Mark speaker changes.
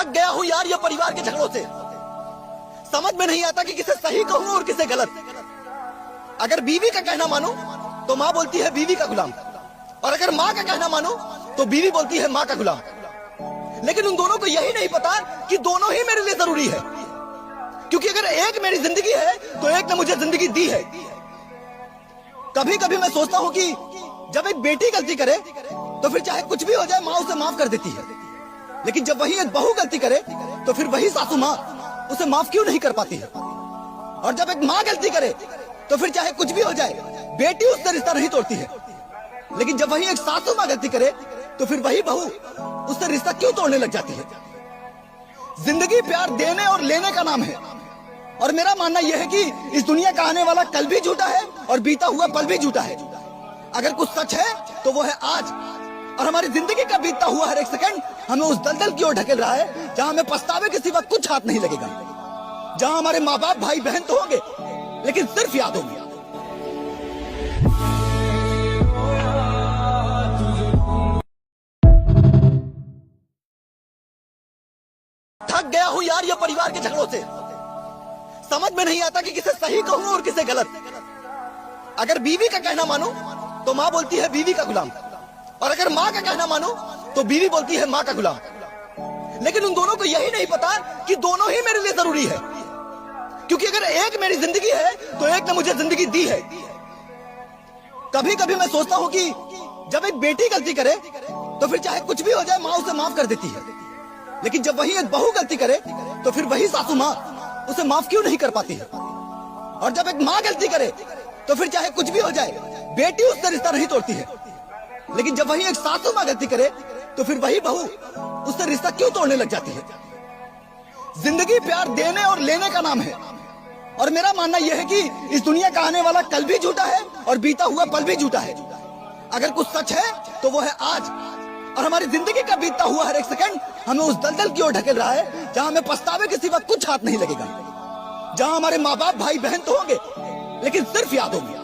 Speaker 1: थक गया हूँ यार ये परिवार के झगड़ों से। समझ में नहीं आता कि किसे सही कहूँ और किसे गलत। अगर बीवी का कहना मानो तो माँ बोलती है बीवी का गुलाम, और अगर माँ का कहना मानो तो बीवी बोलती है माँ का गुलाम। लेकिन उन दोनों को यही नहीं पता कि दोनों ही मेरे लिए जरूरी है, क्योंकि अगर एक मेरी जिंदगी है तो एक ने मुझे जिंदगी दी है। कभी कभी मैं सोचता हूँ कि जब एक बेटी गलती करे तो फिर चाहे कुछ भी हो जाए माँ उसे माफ कर देती है, लेकिन जब वही एक बहू गलती करे तो फिर वही सासू माँ उसे माफ क्यों नहीं कर पाती है। और जब एक माँ गलती करे तो फिर चाहे कुछ भी हो जाए बेटी उससे रिश्ता नहीं तोड़ती है, लेकिन जब वही एक सासू माँ गलती करे तो फिर वही बहू उससे रिश्ता क्यों तोड़ने लग जाती है। जिंदगी प्यार देने और लेने का नाम है, और मेरा मानना यह है कि इस दुनिया का आने वाला कल भी झूठा है और बीता हुआ पल भी झूठा है। अगर कुछ सच है तो वो है आज, और हमारी जिंदगी का बीतता हुआ हर एक सेकंड हमें उस दलदल की ओर ढकेल रहा है जहां हमें पछतावे के सिवा कुछ हाथ नहीं लगेगा, जहां हमारे माँ बाप भाई बहन तो होंगे लेकिन सिर्फ याद होंगे। थक गया हूँ यार ये परिवार के झगड़ों से। समझ में नहीं आता कि किसे सही कहूँ और किसे गलत। अगर बीवी का कहना मानो तो माँ बोलती है बीवी का गुलाम, और अगर माँ का कहना मानो तो बीवी बोलती है माँ का गुलाम। लेकिन उन दोनों को यही नहीं पता कि दोनों ही मेरे लिए जरूरी है, क्योंकि अगर एक मेरी जिंदगी है तो एक ने मुझे जिंदगी दी है। कभी कभी मैं सोचता हूँ कि जब एक बेटी गलती करे तो फिर चाहे कुछ भी हो जाए माँ उसे माफ कर देती है, लेकिन जब वही एक बहू गलती करे तो फिर वही सासू माँ उसे माफ क्यों नहीं कर पाती है। और जब एक माँ गलती करे तो फिर चाहे कुछ भी हो जाए बेटी उससे रिश्ता नहीं तोड़ती है, लेकिन जब वही एक सासू माँ गलती करे तो फिर वही बहू उससे रिश्ता क्यों तोड़ने लग जाती है। जिंदगी प्यार देने और लेने का नाम है, और मेरा मानना यह है कि इस दुनिया का आने वाला कल भी झूठा है और बीता हुआ पल भी झूठा है। अगर कुछ सच है तो वो है आज, और हमारी जिंदगी का बीतता हुआ हर एक सेकंड हमें उस दलदल की ओर ढकेल रहा है जहां हमें पछतावे के सिवा कुछ हाथ नहीं लगेगा, जहां हमारे माँ बाप भाई बहन तो होंगे लेकिन सिर्फ याद होंगे।